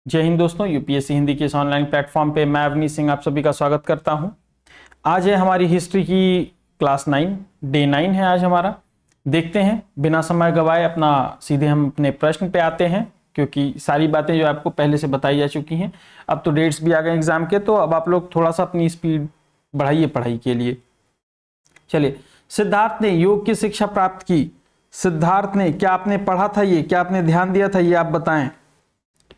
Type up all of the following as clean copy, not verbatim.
जय हिंद दोस्तों, यूपीएससी हिंदी के इस ऑनलाइन प्लेटफॉर्म पे मैं अवनीश सिंह आप सभी का स्वागत करता हूं। आज है हमारी हिस्ट्री की क्लास 9, डे 9 है आज हमारा। देखते हैं बिना समय गवाए अपना सीधे हम अपने प्रश्न पे आते हैं, क्योंकि सारी बातें जो आपको पहले से बताई जा चुकी हैं। अब तो डेट्स भी आ गए एग्जाम के, तो अब आप लोग थोड़ा सा अपनी स्पीड बढ़ाइए पढ़ाई के लिए। चलिए, सिद्धार्थ ने योग की शिक्षा प्राप्त की। सिद्धार्थ ने, क्या आपने पढ़ा था ये, क्या आपने ध्यान दिया था ये, आप बताएं।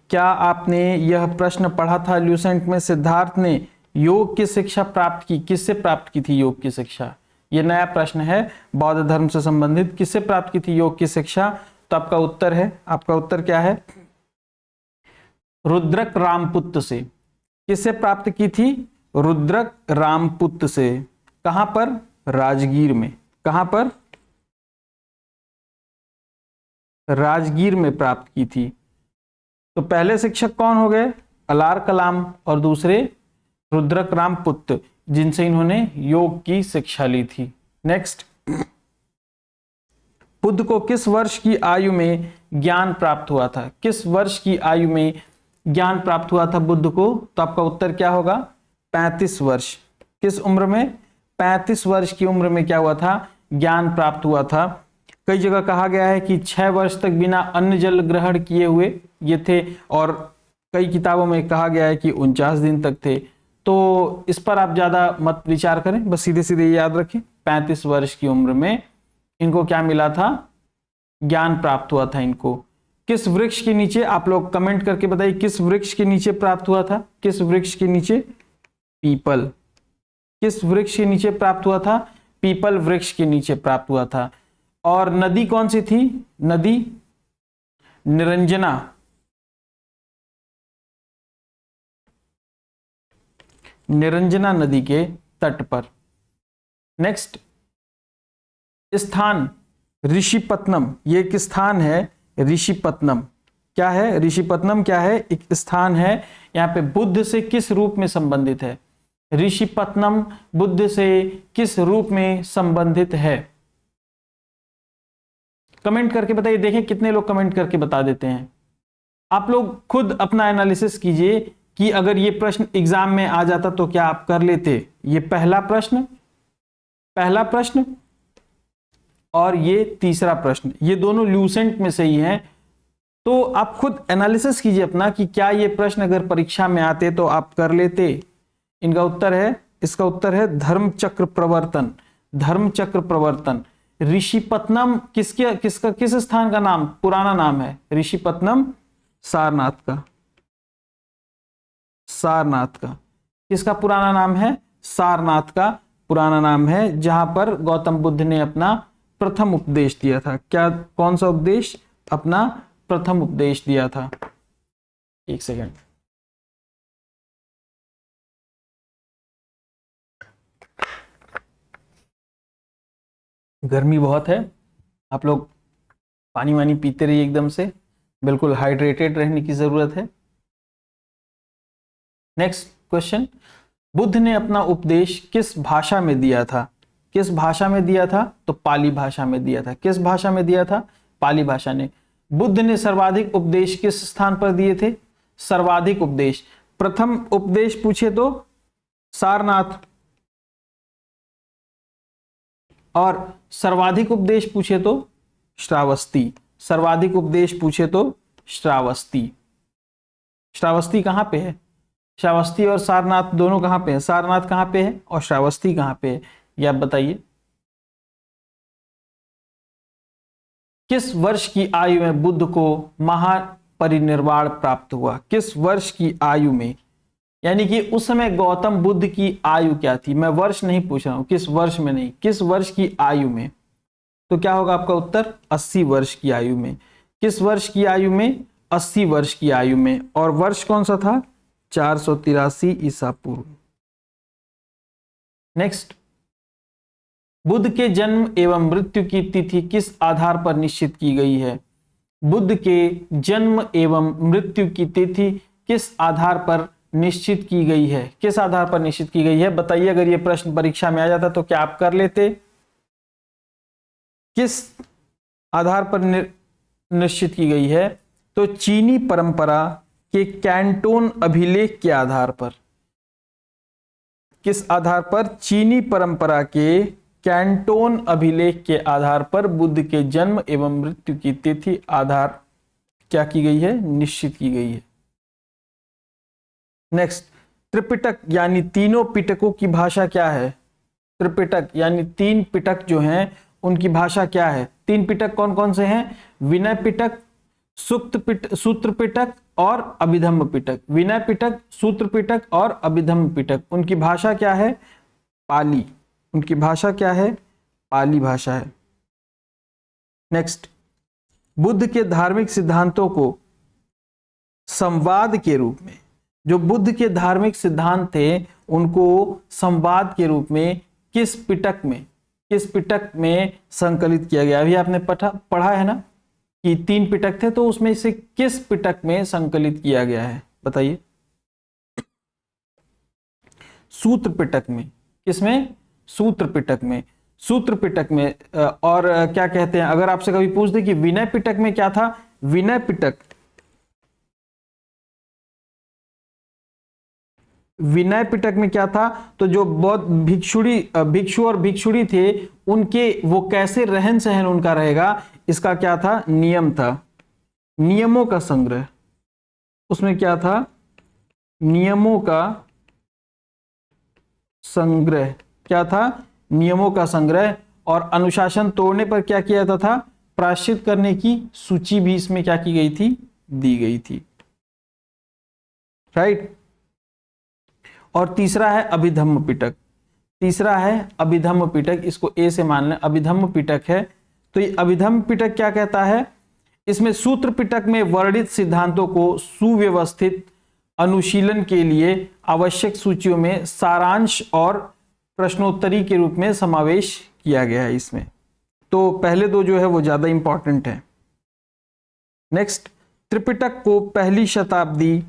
क्या आपने यह प्रश्न पढ़ा था ल्यूसेंट में? सिद्धार्थ ने योग की शिक्षा प्राप्त की। किससे प्राप्त की थी योग की शिक्षा? यह नया प्रश्न है, बौद्ध धर्म से संबंधित। किससे प्राप्त की थी योग की शिक्षा? तो आपका उत्तर है, आपका उत्तर क्या है? रुद्रक रामपुत्र से। किससे प्राप्त की थी? रुद्रक रामपुत्र से। कहां पर? राजगीर में। कहां पर? राजगीर में प्राप्त की थी। तो पहले शिक्षक कौन हो गए? अलार कलाम, और दूसरे रुद्रक रामपुत्र, जिनसे इन्होंने योग की शिक्षा ली थी। नेक्स्ट, बुद्ध को किस वर्ष की आयु में ज्ञान प्राप्त हुआ था? किस वर्ष की आयु में ज्ञान प्राप्त हुआ था बुद्ध को? तो आपका उत्तर क्या होगा? 35 वर्ष। किस उम्र में? 35 वर्ष की उम्र में क्या हुआ था? ज्ञान प्राप्त हुआ था। कई जगह कहा गया है कि 6 वर्ष तक बिना अन्न जल ग्रहण किए हुए ये थे, और कई किताबों में कहा गया है कि 49 दिन तक थे। तो इस पर आप ज्यादा मत विचार करें, बस सीधे सीधे याद रखें, 35 वर्ष की उम्र में इनको क्या मिला था? ज्ञान प्राप्त हुआ था इनको। किस वृक्ष के नीचे? आप लोग कमेंट करके बताइए, किस वृक्ष के नीचे प्राप्त हुआ था? किस वृक्ष के नीचे? पीपल। किस वृक्ष के नीचे प्राप्त हुआ था? पीपल वृक्ष के नीचे प्राप्त हुआ था। और नदी कौन सी थी? नदी निरंजना। निरंजना नदी के तट पर। नेक्स्ट, स्थान ऋषिपत्नम। ये एक स्थान है ऋषिपत्नम। क्या है ऋषिपत्नम? क्या है? एक स्थान है। यहां पे बुद्ध से किस रूप में संबंधित है? ऋषिपत्नम बुद्ध से किस रूप में संबंधित है? कमेंट करके बताइए, देखें कितने लोग कमेंट करके बता देते हैं। आप लोग खुद अपना एनालिसिस कीजिए कि अगर ये प्रश्न एग्जाम में आ जाता तो क्या आप कर लेते? ये पहला प्रश्न और ये तीसरा प्रश्न, ये दोनों ल्यूसेंट में से ही हैं। तो आप खुद एनालिसिस कीजिए अपना कि क्या ये प्रश्न अगर परीक्षा में आते तो आप कर लेते। इनका उत्तर है, इसका उत्तर है धर्मचक्र प्रवर्तन। धर्मचक्र प्रवर्तन। ऋषिपत्नम किस स्थान का नाम, पुराना नाम है? ऋषिपत्नम सारनाथ का। सारनाथ का किसका पुराना नाम है? सारनाथ का पुराना नाम है, जहां पर गौतम बुद्ध ने अपना प्रथम उपदेश दिया था। क्या, कौन सा उपदेश? अपना प्रथम उपदेश दिया था। एक सेकंड, गर्मी बहुत है, आप लोग पानी वानी पीते रहिए, एकदम से बिल्कुल हाइड्रेटेड रहने की जरूरत है। नेक्स्ट क्वेश्चन, बुद्ध ने अपना उपदेश किस भाषा में दिया था? किस भाषा में दिया था? तो पाली भाषा में दिया था। किस भाषा में दिया था? पाली भाषा ने। बुद्ध ने सर्वाधिक उपदेश किस स्थान पर दिए थे? सर्वाधिक उपदेश, प्रथम उपदेश पूछे तो सारनाथ, और सर्वाधिक उपदेश पूछे तो श्रावस्ती। सर्वाधिक उपदेश पूछे तो श्रावस्ती। श्रावस्ती कहां पे है? श्रावस्ती और सारनाथ दोनों कहां पे है? सारनाथ कहां पे है और श्रावस्ती कहां पे है, ये आप बताइए। किस वर्ष की आयु में बुद्ध को महापरिनिर्वाण प्राप्त हुआ? किस वर्ष की आयु में? यानी कि उस समय गौतम बुद्ध की आयु क्या थी? मैं वर्ष नहीं पूछ रहा हूं, किस वर्ष में नहीं, किस वर्ष की आयु में। तो क्या होगा आपका उत्तर? 80 वर्ष की आयु में। किस वर्ष की आयु में? 80 वर्ष की आयु में। और वर्ष कौन सा था? 483 ईसा पूर्व। नेक्स्ट, बुद्ध के जन्म एवं मृत्यु की तिथि किस आधार पर निश्चित की गई है? बुद्ध के जन्म एवं मृत्यु की तिथि किस आधार पर निश्चित की गई है? किस आधार पर निश्चित की गई है बताइए। अगर यह प्रश्न परीक्षा में आ जाता तो क्या आप कर लेते? किस आधार पर निश्चित की गई है? तो चीनी परंपरा के कैंटोन अभिलेख के आधार पर, किस आधार पर? चीनी परंपरा के कैंटोन अभिलेख के आधार पर बुद्ध के जन्म एवं मृत्यु की तिथि आधार क्या की गई है? निश्चित की गई है। नेक्स्ट, त्रिपिटक यानी तीनों पिटकों की भाषा क्या है? त्रिपिटक यानी तीन पिटक जो हैं उनकी भाषा क्या है? तीन पिटक कौन कौन से हैं? विनय पिटक, सूत्र पिटक और अभिधम्म पिटक। विनय पिटक, सूत्र पिटक और अभिधम्म पिटक, उनकी भाषा क्या है? पाली। उनकी भाषा क्या है? पाली भाषा है। नेक्स्ट, बुद्ध के धार्मिक सिद्धांतों को संवाद के रूप में, जो बुद्ध के धार्मिक सिद्धांत थे उनको संवाद के रूप में किस पिटक में संकलित किया गया? अभी आपने पढ़ा है ना कि तीन पिटक थे, तो उसमें से किस पिटक में संकलित किया गया है? बताइए। सूत्र पिटक में। किसमें? सूत्र पिटक में। सूत्र पिटक में। और क्या कहते हैं, अगर आपसे कभी पूछ दे कि विनय पिटक में क्या था? विनय पिटक में क्या था? तो जो बौद्ध भिक्षु और भिक्षुणी थे उनके वो कैसे रहन सहन उनका रहेगा, इसका क्या था? नियम था, नियमों का संग्रह। उसमें क्या था? नियमों का संग्रह। क्या था? नियमों का संग्रह। और अनुशासन तोड़ने पर क्या किया जाता था? प्रायश्चित करने की सूची भी इसमें क्या की गई थी? दी गई थी। राइट। और तीसरा है अभिधम्म पिटक। तीसरा है अभिधम्म पिटक, इसको ए से मान लें, अभिधम्म पिटक है। तो ये अभिधम्म पिटक क्या कहता है? इसमें सूत्र पिटक में वर्णित सिद्धांतों को सुव्यवस्थित अनुशीलन के लिए आवश्यक सूचियों में सारांश और प्रश्नोत्तरी के रूप में समावेश किया गया है इसमें। तो पहले दो जो है वो ज्यादा इंपॉर्टेंट है। नेक्स्ट, त्रिपिटक को पहली शताब्दी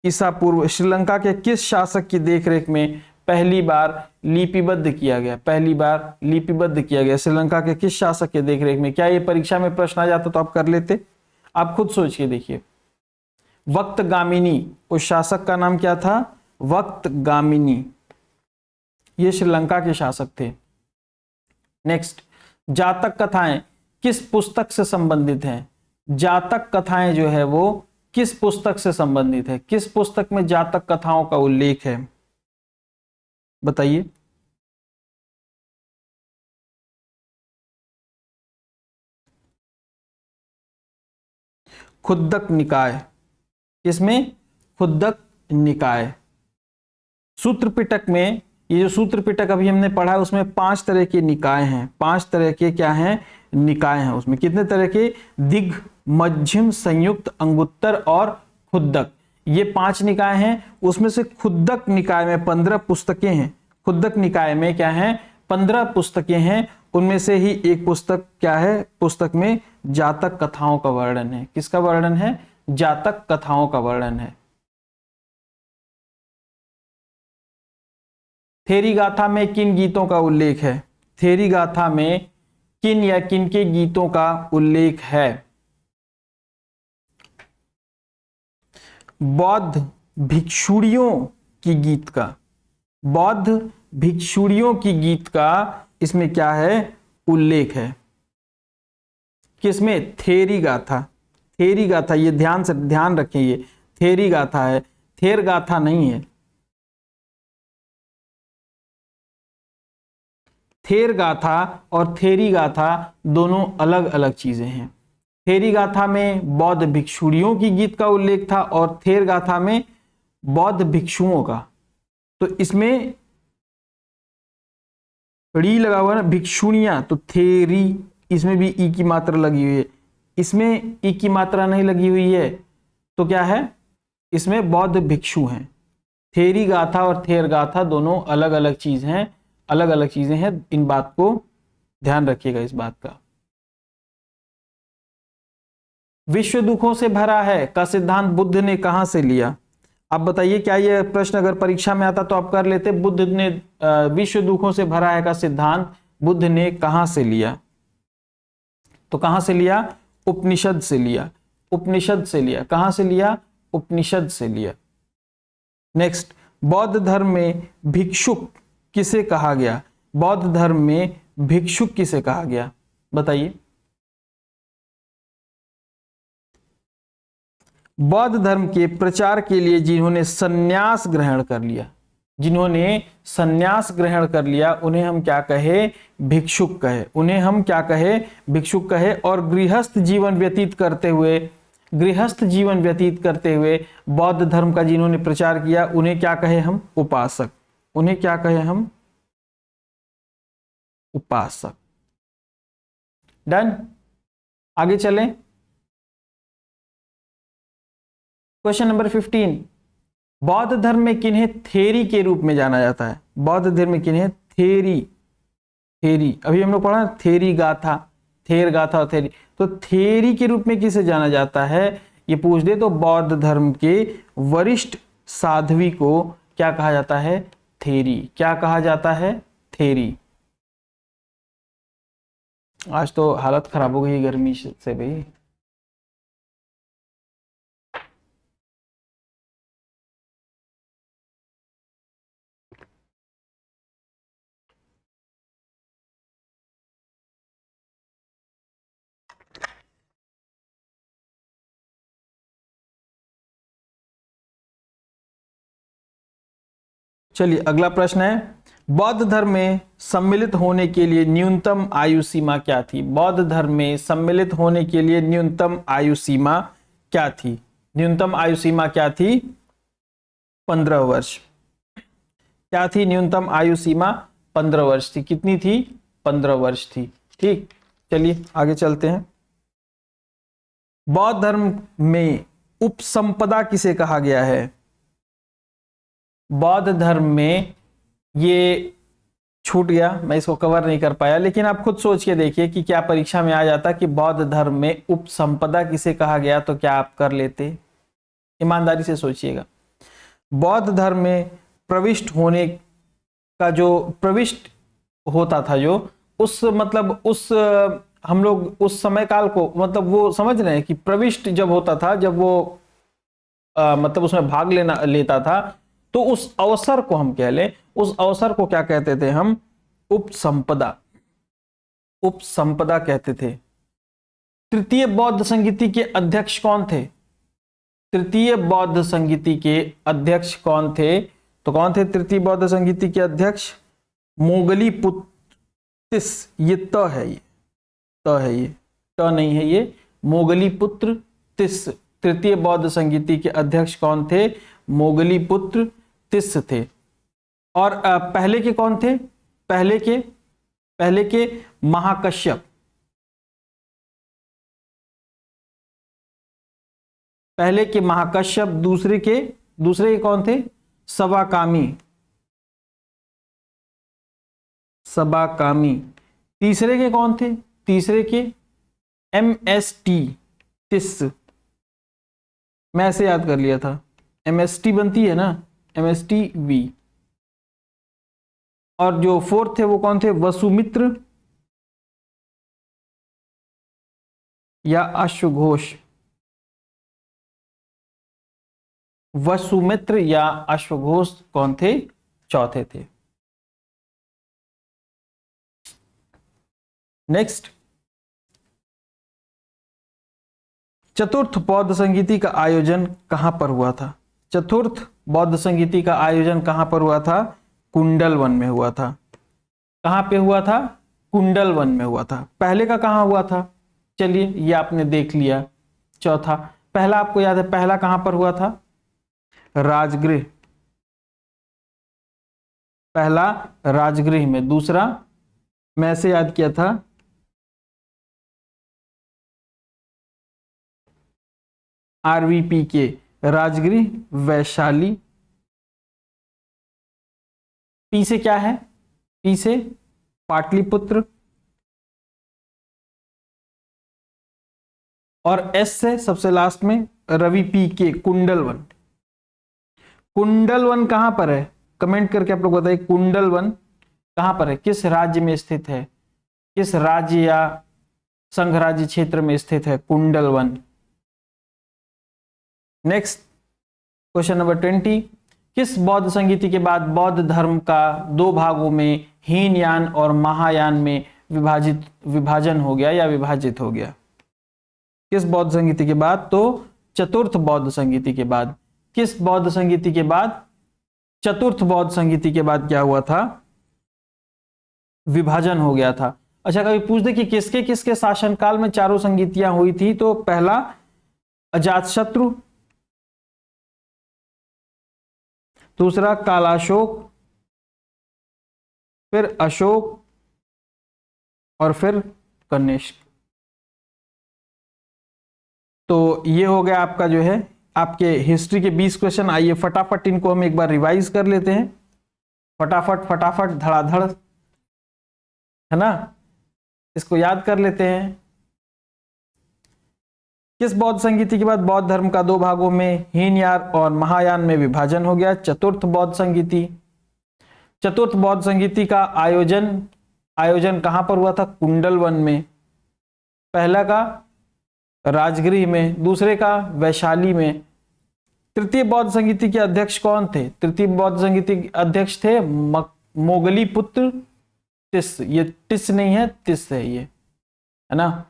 ईसा पूर्व श्रीलंका के किस शासक की देखरेख में पहली बार लिपिबद्ध किया गया? पहली बार लिपिबद्ध किया गया श्रीलंका के किस शासक के देखरेख में? क्या ये परीक्षा में प्रश्न आ जाता तो आप कर लेते? आप खुद सोच के देखिए। वक्तगामिनी, उस शासक का नाम क्या था? वक्तगामिनी। ये श्रीलंका के शासक थे। नेक्स्ट, जातक कथाएं किस पुस्तक से संबंधित हैं? जातक कथाएं जो है वो किस पुस्तक से संबंधित है? किस पुस्तक में जातक कथाओं का उल्लेख है? बताइए। खुद्दक निकाय। किसमें? खुद्दक निकाय। सूत्र पिटक में, ये जो सूत्र पिटक अभी हमने पढ़ा है उसमें 5 तरह के निकाय हैं। 5 तरह के क्या हैं? निकाय हैं। उसमें कितने तरह के? दिग्, मध्यम, संयुक्त, अंगुत्तर और खुद्दक, ये 5 निकाय हैं। उसमें से खुद्दक निकाय में 15 पुस्तकें हैं। खुद्दक निकाय में क्या है? 15 पुस्तकें हैं। उनमें से ही एक पुस्तक क्या है? पुस्तक में जातक कथाओं का वर्णन है। किसका वर्णन है? जातक कथाओं का वर्णन है। थेरी गाथा में किन गीतों का उल्लेख है? थेरी गाथा में किन या किन के गीतों का उल्लेख है? बौद्ध भिक्षुणियों की गीत का। बौद्ध भिक्षुणियों की गीत का इसमें क्या है? उल्लेख है। किसमें? थेरी गाथा। थेरी गाथा, ये ध्यान रखें, ये थेरी गाथा है, थेर गाथा नहीं है। थेर गाथा और थेरी गाथा दोनों अलग अलग चीजें हैं। थेरी गाथा में बौद्ध भिक्षुणियों की गीत का उल्लेख था और थेर गाथा में बौद्ध भिक्षुओं का। तो इसमें री लगा हुआ है ना, भिक्षुणियां, तो थेरी, इसमें भी ई की मात्रा लगी हुई है। इसमें ई की मात्रा नहीं लगी हुई है तो क्या है? इसमें बौद्ध भिक्षु हैं। थेरी गाथा और थेर गाथा दोनों अलग अलग चीज हैं, अलग अलग चीजें हैं। इन बात को ध्यान रखिएगा, इस बात का। विश्व दुखों से भरा है का सिद्धांत बुद्ध ने कहां से लिया? आप बताइए, क्या यह प्रश्न अगर परीक्षा में आता तो आप कर लेते? बुद्ध ने विश्व दुखों से भरा है का सिद्धांत बुद्ध ने कहां से लिया? तो कहां से लिया? उपनिषद से लिया। उपनिषद से लिया। कहां से लिया? उपनिषद से लिया। नेक्स्ट, बौद्ध धर्म में भिक्षुक किसे कहा गया? बौद्ध धर्म में भिक्षुक किसे कहा गया बताइए। बौद्ध धर्म के प्रचार के लिए जिन्होंने संन्यास ग्रहण कर लिया, जिन्होंने संन्यास ग्रहण कर लिया, उन्हें हम क्या कहे? भिक्षुक कहे। उन्हें हम क्या कहे? भिक्षुक कहे। और गृहस्थ जीवन व्यतीत करते हुए, गृहस्थ जीवन व्यतीत करते हुए बौद्ध धर्म का जिन्होंने प्रचार किया, उन्हें क्या कहे हम? उपासक। उन्हें क्या कहे हम? उपासक। डन। आगे चलें। क्वेश्चन नंबर 15, बौद्ध धर्म में किन्हें थेरी के रूप में जाना जाता है? बौद्ध धर्म में किन्हें? थेरी। थेरी अभी हम लोग पढ़ा थेरी गाथा, थेर गाथा और थेरी। तो थेरी के रूप में किसे जाना जाता है ये पूछ दे तो बौद्ध धर्म के वरिष्ठ साध्वी को क्या कहा जाता है? थेरी। क्या कहा जाता है? थेरी। आज तो हालत खराब हो गई गर्मी से भाई। चलिए अगला प्रश्न है, बौद्ध धर्म में सम्मिलित होने के लिए न्यूनतम आयु सीमा क्या थी? बौद्ध धर्म में सम्मिलित होने के लिए न्यूनतम आयु सीमा क्या थी? न्यूनतम आयु सीमा क्या थी? 15 वर्ष। क्या थी न्यूनतम आयु सीमा? 15 वर्ष थी। कितनी थी? 15 वर्ष थी। ठीक, चलिए आगे चलते हैं। बौद्ध धर्म में उपसंपदा किसे कहा गया है? बौद्ध धर्म में, ये छूट गया, मैं इसको कवर नहीं कर पाया, लेकिन आप खुद सोच के देखिए कि क्या परीक्षा में आ जाता कि बौद्ध धर्म में उपसंपदा किसे कहा गया, तो क्या आप कर लेते? ईमानदारी से सोचिएगा। बौद्ध धर्म में प्रविष्ट होने का जो प्रविष्ट होता था, जो उस मतलब उस हम लोग उस समय काल को मतलब वो समझ रहे हैं कि प्रविष्ट जब होता था, जब वो मतलब उसमें भाग लेता था, तो उस अवसर को हम कह लें, उस अवसर को क्या कहते थे हम? उपसंपदा। उपसंपदा कहते थे। तृतीय बौद्ध संगीति के अध्यक्ष कौन थे? तृतीय बौद्ध संगीति के अध्यक्ष कौन थे? तो कौन थे तृतीय बौद्ध संगीति के अध्यक्ष? मोगली पुत्र तिस। ये त है, ये त है, ये त नहीं है, ये मोगली पुत्र तिस। तृतीय बौद्ध संगीति के अध्यक्ष कौन थे? मोगली पुत्र तिस थे। और पहले के कौन थे? पहले के महाकश्यप। पहले के महाकश्यप। दूसरे के कौन थे? सवाकामी। सबाकामी। तीसरे के कौन थे? तीसरे के MST तिस। मैं ऐसे याद कर लिया था, MST बनती है ना, MSTV। और जो फोर्थ थे वो कौन थे? वसुमित्र या अश्वघोष। वसुमित्र या अश्वघोष कौन थे? चौथे थे। नेक्स्ट, चतुर्थ बौद्ध संगीति का आयोजन कहां पर हुआ था? चतुर्थ बौद्ध संगीति का आयोजन कहां पर हुआ था? कुंडलवन में हुआ था। कहां पे हुआ था? कुंडलवन में हुआ था। पहले का कहां हुआ था? चलिए ये आपने देख लिया। चौथा, पहला आपको याद है, पहला कहां पर हुआ था? राजगृह। पहला राजगृह में। दूसरा मैं ऐसे याद किया था, RVP के राजगृह वैशाली। पी से क्या है? पी से पाटलिपुत्र। और S से सबसे लास्ट में रवि P के कुंडलवन। कुंडलवन कहां पर है? कमेंट करके आप लोग बताइए कुंडलवन कहां पर है, किस राज्य में स्थित है, किस राज्य या संघ राज्य क्षेत्र में स्थित है कुंडलवन। नेक्स्ट, क्वेश्चन नंबर 20, किस बौद्ध संगीति के बाद बौद्ध धर्म का दो भागों में हीनयान और महायान में विभाजन हो गया या विभाजित हो गया? किस बौद्ध संगीति के बाद? तो चतुर्थ बौद्ध संगीति के बाद। किस बौद्ध संगीति के बाद? चतुर्थ बौद्ध संगीति के बाद क्या हुआ था? विभाजन हो गया था। अच्छा, कभी पूछ दे कि किसके किसके शासनकाल में चारों संगीतियां हुई थी, तो पहला अजातशत्रु, दूसरा कालाशोक, फिर अशोक और फिर कनिष्क। तो ये हो गया आपका जो है आपके हिस्ट्री के 20 क्वेश्चन। आइए फटाफट इनको हम एक बार रिवाइज कर लेते हैं, फटाफट फटाफट धड़ाधड़, है ना, इसको याद कर लेते हैं। किस बौद्ध संगीति के बाद बौद्ध धर्म का दो भागों में हीनयान और महायान में विभाजन हो गया? चतुर्थ बौद्ध संगीति। चतुर्थ बौद्ध संगीति का आयोजन कहां पर हुआ था? कुंडलवन में। पहला का राजगृह में, दूसरे का वैशाली में। तृतीय बौद्ध संगीति के अध्यक्ष कौन थे? तृतीय बौद्ध संगीति के अध्यक्ष थे मोगली पुत्र टिस। ये टिस नहीं है, तिस है ये, है ना।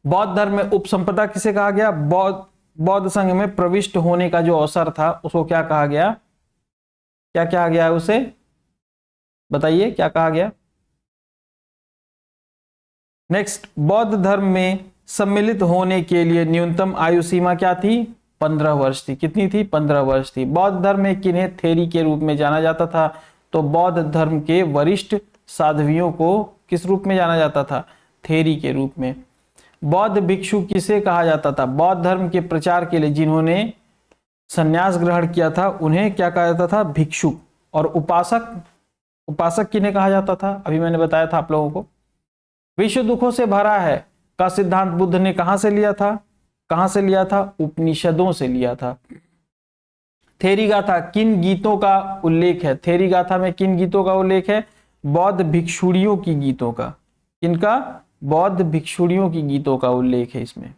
बौद्ध धर्म में उपसंपदा किसे कहा गया? बौद्ध संघ में प्रविष्ट होने का जो अवसर था उसको क्या कहा गया? क्या कहा गया है उसे? बताइए क्या कहा गया? नेक्स्ट, बौद्ध धर्म में सम्मिलित होने के लिए न्यूनतम आयु सीमा क्या थी? 15 वर्ष थी। कितनी थी? 15 वर्ष थी। बौद्ध धर्म में किन्हें थेरी के रूप में जाना जाता था? तो बौद्ध धर्म के वरिष्ठ साध्वियों को किस रूप में जाना जाता था? थेरी के रूप में। बौद्ध भिक्षु किसे कहा जाता था? बौद्ध धर्म के प्रचार के लिए जिन्होंने संन्यास ग्रहण किया था उन्हें क्या कहा जाता था? भिक्षु। और उपासक किन्हें कहा जाता था? अभी मैंने बताया था आप लोगों को। विश्व दुखों से भरा है का सिद्धांत बुद्ध ने कहां से लिया था? कहां से लिया था? उपनिषदों से लिया था। थेरी गाथा किन गीतों का उल्लेख है? थेरी गाथा में किन गीतों का उल्लेख है? बौद्ध भिक्षुणियों की गीतों का। किनका? बौद्ध भिक्षुणियों की गीतों का उल्लेख है इसमें।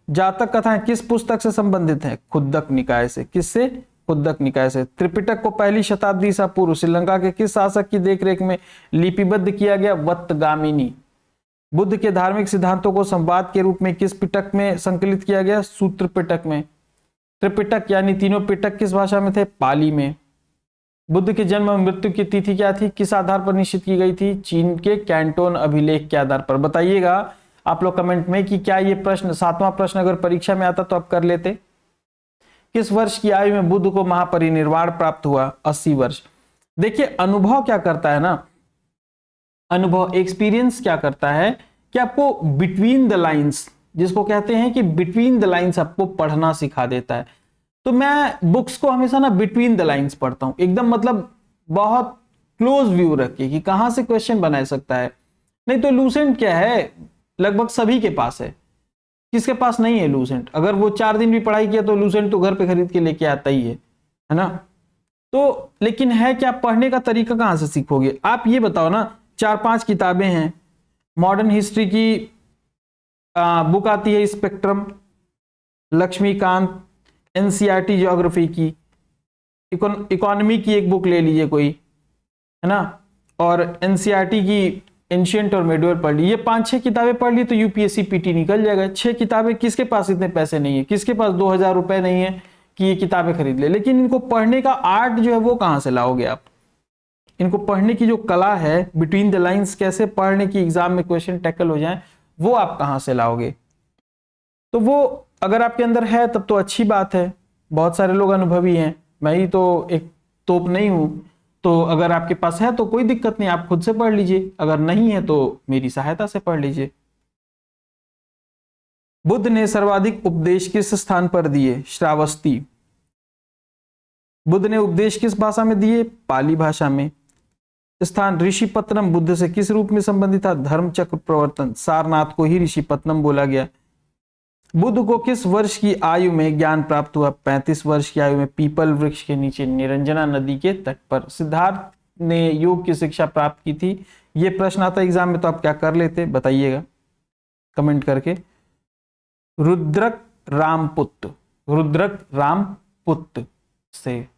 जातक कथाएं किस पुस्तक से संबंधित है? खुद्दक निकाय से। किससे? खुद्दक निकाय से। त्रिपिटक को पहली शताब्दी ईसा पूर्व श्रीलंका के किस शासक की देखरेख में लिपिबद्ध किया गया? वत्तगामिनी। बुद्ध के धार्मिक सिद्धांतों को संवाद के रूप में किस पिटक में संकलित किया गया? सूत्र पिटक में। त्रिपिटक यानी तीनों पिटक किस भाषा में थे? पाली में। बुद्ध के जन्म और मृत्यु की तिथि क्या थी? किस आधार पर निश्चित की गई थी? चीन के कैंटोन अभिलेख के आधार पर। बताइएगा आप लोग कमेंट में कि क्या ये प्रश्न 7वां प्रश्न अगर परीक्षा में आता तो आप कर लेते। किस वर्ष की आयु में बुद्ध को महापरिनिर्वाण प्राप्त हुआ? 80 वर्ष। देखिए अनुभव क्या करता है ना, अनुभव एक्सपीरियंस क्या करता है कि आपको बिटवीन द लाइंस, जिसको कहते हैं कि बिटवीन द लाइंस आपको पढ़ना सिखा देता है। तो मैं बुक्स को हमेशा ना बिटवीन द लाइंस पढ़ता हूं, एकदम मतलब बहुत क्लोज व्यू रख के कि कहां से क्वेश्चन बना सकता है। नहीं तो लूसेंट क्या है, लगभग सभी के पास है, किसके पास नहीं है लूसेंट? अगर वो 4 दिन भी पढ़ाई किया तो लूसेंट तो घर पे खरीद के लेके आता ही है ना। तो लेकिन है क्या, पढ़ने का तरीका कहां से सीखोगे आप? ये बताओ ना। 4-5 किताबें हैं। मॉडर्न हिस्ट्री की बुक आती है स्पेक्ट्रम, लक्ष्मीकांत, एनसीईआरटी ज्योग्राफी की, इकोनॉमी की एक बुक ले लीजिए कोई, है ना, और एनसीईआरटी की एंशिएंट और मिडवेयर पढ़ ली। ये 5-6 किताबें पढ़ ली तो यूपीएससी पीटी निकल जाएगा। 6 किताबें, किसके पास इतने पैसे नहीं है, किसके पास 2000 रुपए नहीं है कि ये किताबें खरीद ले। लेकिन इनको पढ़ने का आर्ट जो है वो कहां से लाओगे आप? इनको पढ़ने की जो कला है, बिटवीन द लाइंस कैसे पढ़ने की एग्जाम में क्वेश्चन टैकल हो जाए, वो आप कहां से लाओगे? तो वो अगर आपके अंदर है तब तो अच्छी बात है। बहुत सारे लोग अनुभवी हैं, मैं ही तो एक तोप नहीं हूं। तो अगर आपके पास है तो कोई दिक्कत नहीं, आप खुद से पढ़ लीजिए, अगर नहीं है तो मेरी सहायता से पढ़ लीजिए। बुद्ध ने सर्वाधिक उपदेश किस स्थान पर दिए? श्रावस्ती। बुद्ध ने उपदेश किस भाषा में दिए? पाली भाषा में। स्थान ऋषिपत्नम बुद्ध से किस रूप में संबंधित था? धर्मचक्र प्रवर्तन। सारनाथ को ही ऋषिपत्नम बोला गया। बुद्ध को किस वर्ष की आयु में ज्ञान प्राप्त हुआ? 35 वर्ष की आयु में पीपल वृक्ष के नीचे निरंजना नदी के तट पर। सिद्धार्थ ने योग की शिक्षा प्राप्त की थी। ये प्रश्न आता एग्जाम में तो आप क्या कर लेते बताइएगा कमेंट करके। रुद्रक रामपुत्र, रुद्रक रामपुत्र से।